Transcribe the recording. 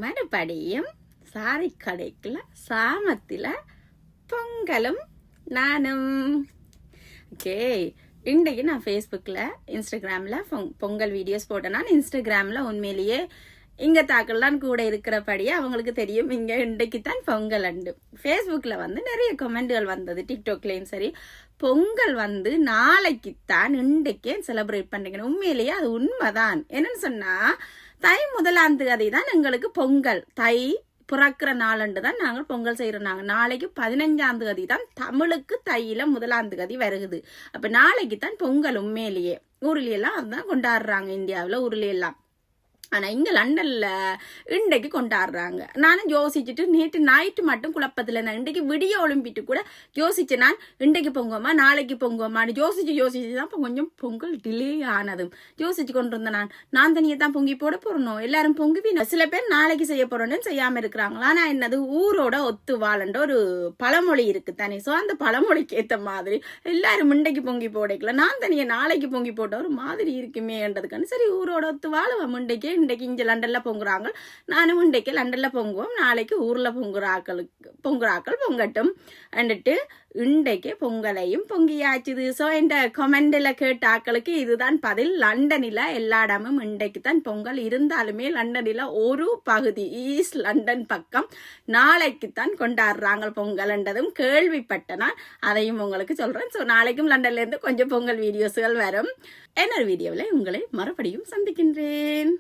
மறுபடியும் சாரி கடைக்குள்ள சாமத்தில பொங்கலும் நானும். ஓகே, இன்றைக்கு நான் ஃபேஸ்புக்கில் இன்ஸ்டாகிராமில் பொங்கல் வீடியோஸ் போட்டேன். நான் இன்ஸ்டாகிராமில் உண்மையிலேயே இங்கே தாக்கள்லாம் கூட இருக்கிறபடியே அவங்களுக்கு தெரியும் இங்கே இன்றைக்கு தான் பொங்கல் அண்டு. ஃபேஸ்புக்கில் நிறைய கமெண்ட்கள் வந்தது, டிக்டாக்லேயும் சரி. பொங்கல் நாளைக்குத்தான் இன்றைக்கே செலிப்ரேட் பண்ணுறீங்க. உண்மையிலேயே அது உண்மைதான். என்னன்னு சொன்னால் தை முதலாம் தேதி தான் எங்களுக்கு பொங்கல். தை பிறக்கிற நாளண்டு தான் நாங்கள் பொங்கல் செய்யறோம். நாளைக்கு 15ஆம் தேதி தான் தமிழுக்கு தையில முதலாம் தேதி வருகுது. அப்ப நாளைக்கு தான் பொங்கல். உண்மையிலேயே ஊர்ல அதுதான் கொண்டாடுறாங்க, இந்தியாவில் ஊர்ல எல்லாம். ஆனா இங்க லண்டன்ல இன்றைக்கு கொண்டாடுறாங்க. நானும் யோசிச்சுட்டு நேற்று நைட்டு மட்டும் குழப்பத்துல நான் இன்றைக்கு விடிய ஒலிம்பிட்டு கூட யோசிச்சேன். நான் இன்றைக்கு பொங்குவோமா நாளைக்கு பொங்குவோமான்னு யோசிச்சுதான் கொஞ்சம் பொங்கல் டிலே ஆனதும் யோசிச்சு கொண்டு இருந்தேன். நான் தனியை தான் பொங்கி போட போறணும், எல்லாரும் பொங்குவீங்க. சில பேர் நாளைக்கு செய்ய போறோன்னு செய்யாம இருக்கிறாங்களா. ஆனா என்னது ஊரோட ஒத்து வாழன்ற ஒரு பழமொழி இருக்கு தானே. சோ அந்த பழமொழிக்கு ஏத்த மாதிரி எல்லாரும் இன்றைக்கு பொங்கி போடக்கல, நான் தனியை நாளைக்கு பொங்கி போட்ட ஒரு மாதிரி இருக்குமேன்றதுக்கான சரி ஊரோட ஒத்து வாழுவோம். இன்றைக்கு இங்க லண்டன்ல பொங்குறாங்க, நானும் இன்றைக்கு லண்டன்ல பொங்குவோம், நாளைக்கு ஊர்ல பொங்குறாக்கள் பொங்கட்டும் வந்துட்டு இன்றைக்கு பொங்கலையும் பொங்கியாச்சுது. ஸோ இந்த கமெண்ட்ல கேட்ட ஆக்களுக்கு இதுதான் பதில். லண்டனில எல்லா இடமும் இன்றைக்கு தான் பொங்கல். இருந்தாலுமே லண்டனில ஒரு பகுதி ஈஸ்ட் லண்டன் பக்கம் நாளைக்கு தான் கொண்டாடுறாங்க பொங்கல்ன்றதும் கேள்விப்பட்டனா அதையும் உங்களுக்கு சொல்றேன். ஸோ நாளைக்கும் லண்டன்ல இருந்து கொஞ்சம் பொங்கல் வீடியோஸ்கள் வரும். இன்னொரு வீடியோவில் உங்களை மறுபடியும் சந்திக்கின்றேன்.